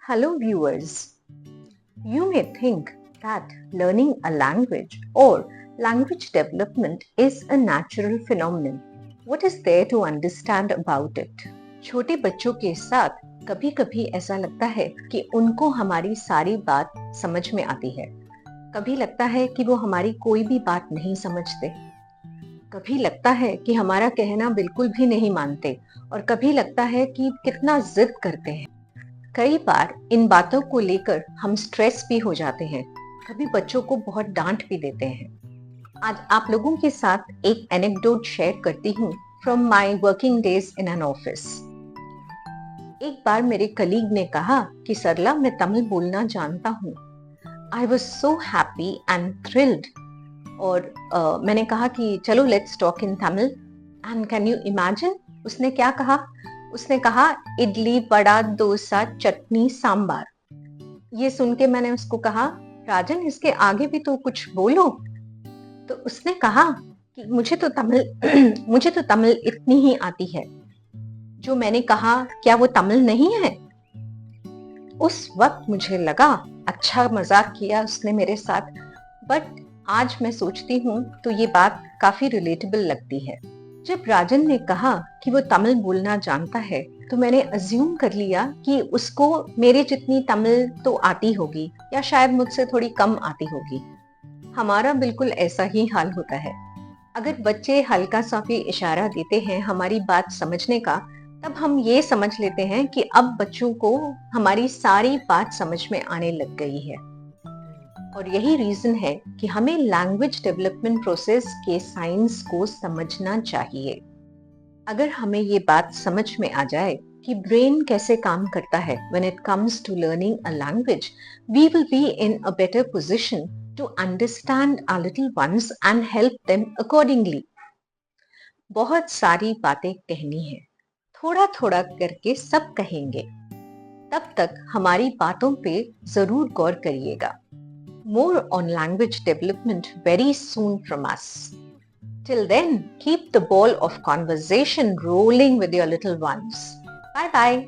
Hello, viewers. You may think that learning a language or language development is a natural phenomenon. What is there to understand about it? छोटे बच्चों के साथ कभी-कभी ऐसा लगता है कि उनको हमारी सारी बात समझ में आती है। कभी लगता है कि वो हमारी कोई भी बात नहीं समझते। कभी लगता है कि हमारा कहना बिल्कुल भी नहीं मानते और कभी लगता है कि कितना जिद करते हैं। कई बार इन बातों को लेकर हम स्ट्रेस भी हो जाते हैं। कभी बच्चों को बहुत डांट भी देते हैं। आज आप लोगों के साथ एक एनेक्डोट शेयर करती हूँ from my working days in an office. एक बार मेरे कलीग ने कहा कि सरला, मैं तमिल बोलना जानता हूँ। I was so happy and thrilled. और मैंने कहा कि चलो let's talk in Tamil. And can you imagine उसने क्या कहा? उसने कहा इडली वड़ा डोसा चटनी सांबार। ये सुन के मैंने उसको कहा, राजन इसके आगे भी तो कुछ बोलो। तो उसने कहा कि मुझे तो तमिल इतनी ही आती है। जो मैंने कहा क्या वो तमिल नहीं है? उस वक्त मुझे लगा अच्छा मजाक किया उसने मेरे साथ, बट आज मैं सोचती हूँ तो ये बात काफी रिलेटेबल लगती है। जब राजन ने कहा कि वो तमिल बोलना जानता है तो मैंने अज्यूम कर लिया कि उसको मेरे जितनी तमिल तो आती होगी या शायद मुझसे थोड़ी कम आती होगी। हमारा बिल्कुल ऐसा ही हाल होता है। अगर बच्चे हल्का सा भी इशारा देते हैं हमारी बात समझने का, तब हम ये समझ लेते हैं कि अब बच्चों को हमारी सारी बात समझ में आने लग गई है। और यही रीजन है कि हमें लैंग्वेज डेवलपमेंट प्रोसेस के साइंस को समझना चाहिए। अगर हमें ये बात समझ में आ जाए कि ब्रेन कैसे काम करता है when it comes to learning a language, we will be in a better position to understand our little ones and help them accordingly. बहुत सारी बातें कहनी है, थोड़ा थोड़ा करके सब कहेंगे। तब तक हमारी बातों पे जरूर गौर करिएगा। More on language development very soon from us. Till then, keep the ball of conversation rolling with your little ones. Bye bye.